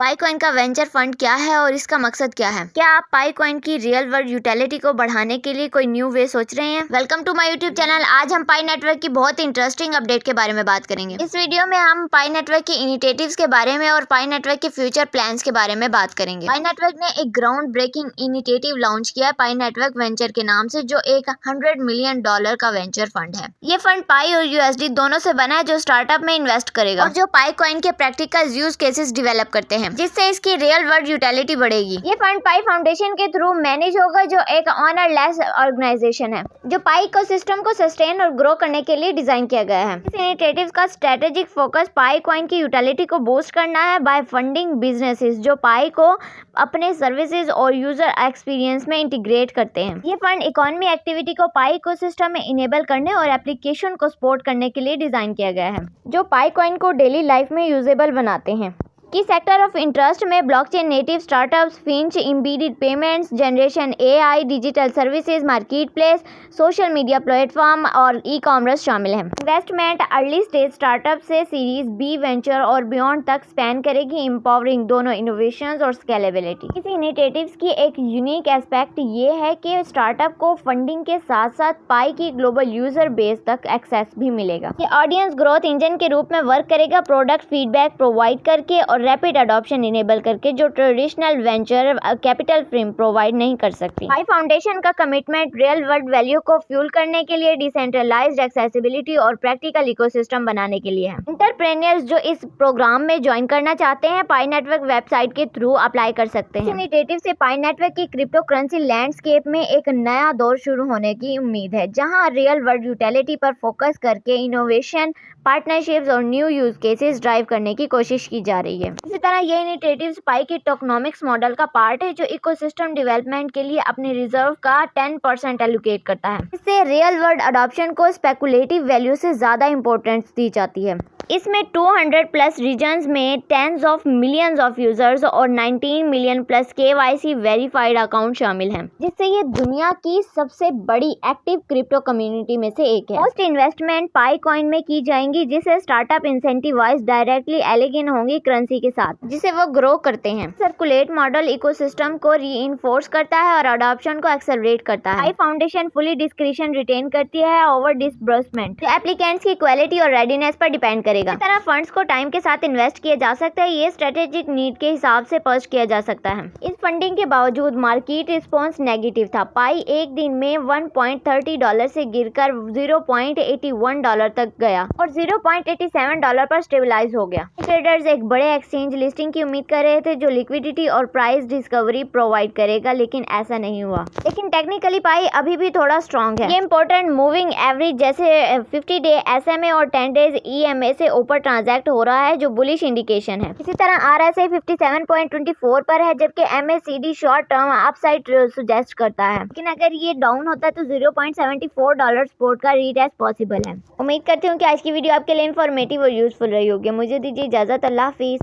पाईकॉइन का venture fund क्या है और इसका मकसद क्या है? क्या आप पाईकॉइन की रियल वर्ल्ड यूटिलिटी को बढ़ाने के लिए कोई न्यू वे सोच रहे हैं? Welcome to my YouTube channel. आज हम पाई नेटवर्क की बहुत इंटरेस्टिंग अपडेट के बारे में बात करेंगे। इस वीडियो में हम पाई नेटवर्क की इनिशिएटिव्स के बारे में और पाई नेटवर्क के फ्यूचर प्लान्स के बारे में बात करेंगे। पाई नेटवर्क ने एक ग्राउंड ब्रेकिंग इनिशिएटिव लॉन्च किया है पाई नेटवर्क वेंचर के नाम से, जो एक $100 मिलियन का वेंचर फंड है। ये फंड पाई और यूएसडी दोनों से बना है, जो स्टार्टअप में इन्वेस्ट करेगा और जो पाईकॉइन के प्रैक्टिकल यूज केसेस डेवलप करते हैं, जिससे इसकी रियल वर्ल्ड यूटिलिटी बढ़ेगी। ये फंड पाई फाउंडेशन के थ्रू मैनेज होगा, जो एक ऑनरलेस ऑर्गेनाइजेशन है जो पाई इकोसिस्टम को सस्टेन और ग्रो करने के लिए डिजाइन किया गया है। इस इनिशिएटिव का स्ट्रेटेजिक फोकस पाई कॉइन की यूटिलिटी को बूस्ट करना है बाय फंडिंग बिजनेसेस जो पाई को अपने सर्विसेज और यूजर एक्सपीरियंस में इंटीग्रेट करते हैं। ये फंड इकोनॉमी एक्टिविटी को पाई इकोसिस्टम में इनेबल करने और एप्लीकेशन को सपोर्ट करने के लिए डिजाइन किया गया है, जो पाई कॉइन को डेली लाइफ में यूजेबल बनाते हैं। की सेक्टर ऑफ इंटरेस्ट में blockchain native startups, Finch, embedded payments, generation AI, digital services, marketplace, social media platform और ई कॉमर्स शामिल हैं। इन्वेस्टमेंट अर्ली स्टेज स्टार्टअप से सीरीज बी वेंचर और बियॉन्ड तक स्पैन करेगी, एम्पावरिंग दोनों इनोवेशंस और स्केलेबिलिटी। इस इनिशिएटिव्स की एक यूनिक एस्पेक्ट ये है कि स्टार्टअप को फंडिंग के साथ साथ पाई की ग्लोबल यूजर बेस तक एक्सेस भी मिलेगा। ये ऑडियंस ग्रोथ इंजन के रूप में वर्क करेगा, प्रोडक्ट फीडबैक प्रोवाइड करके और रैपिड अडॉप्शन इनेबल करके, जो traditional venture capital frame provide नहीं कर सकती। पाई फाउंडेशन का कमिटमेंट रियल वर्ल्ड वैल्यू को फ्यूल करने के लिए, डिसेंट्रलाइज्ड एक्सेसिबिलिटी और प्रैक्टिकल इकोसिस्टम बनाने के लिए है। एंटरप्रेन्योर्स जो इस प्रोग्राम में ज्वाइन करना चाहते हैं, पाई नेटवर्क वेबसाइट के थ्रू अप्लाई कर सकते हैं। इस इनिशिएटिव से पाई नेटवर्क की क्रिप्टो करेंसी लैंडस्केप में एक नया दौर शुरू होने की उम्मीद है, जहां रियल वर्ल्ड यूटिलिटी पर फोकस करके इनोवेशन, पार्टनरशिप्स और न्यू यूज केसेस ड्राइव करने की कोशिश की जा रही है। इसी तरह ये इनिशिएटिव्स पाई की टोकनॉमिक्स मॉडल का पार्ट है, जो इकोसिस्टम डेवलपमेंट के लिए अपने रिजर्व का 10% एलोकेट करता है। इससे रियल वर्ल्ड अडॉप्शन को स्पेकुलेटिव वैल्यू से ज्यादा इंपॉर्टेंस दी जाती है। इसमें 200 प्लस रीजन्स में tens of millions of users और 19 million plus KYC verified account शामिल हैं, जिससे ये दुनिया की सबसे बड़ी एक्टिव क्रिप्टो कम्युनिटी में से एक है। मोस्ट इन्वेस्टमेंट पाई कॉइन में की जाएंगी, जिसे स्टार्टअप इंसेंटिवाइज डायरेक्टली एलिगन होंगी करेंसी के साथ, जिसे वो ग्रो करते हैं। सर्कुलेट मॉडल इकोसिस्टम को रीइंफोर्स करता है और अडॉप्शन को एक्सेलरेट करता है। पाई फाउंडेशन फुली डिस्क्रिशन रिटेन करती है ओवर डिसबर्समेंट, जो एप्लीकेंट्स की क्वालिटी और रेडीनेस पर डिपेंड करेगा। इसी तरह फंड्स को टाइम के साथ इन्वेस्ट किया जा सकता है, ये स्ट्रेटेजिक नीड के हिसाब से पर्च किया जा सकता है। इस फंडिंग के बावजूद मार्केट रिस्पॉन्स नेगेटिव था। पाई एक दिन में $1.30 से गिरकर $0.81 तक गया और $0.87 पर स्टेबलाइज हो गया। ट्रेडर्स एक बड़े एक्सचेंज लिस्टिंग की उम्मीद कर रहे थे, जो लिक्विडिटी और प्राइस डिस्कवरी प्रोवाइड करेगा, लेकिन ऐसा नहीं हुआ। लेकिन टेक्निकली पाई अभी भी थोड़ा स्ट्रॉन्ग है। ये इंपॉर्टेंट मूविंग एवरेज जैसे 50 डे SMA और 10 डेज EMA से ऊपर ट्रांजैक्ट हो रहा है, जो बुलिश इंडिकेशन है। इसी तरह RSI 57.24 पर है, जबकि MACD short term upside suggest करता है। लेकिन अगर ये डाउन होता है तो $0.74 सपोर्ट का रीटेस्ट पॉसिबल है। उम्मीद करती हूँ कि आज की वीडियो आपके लिए इंफॉर्मेटिव और यूजफुल रही होगी। मुझे दीजिए इजाजत। अल्लाह हाफिज।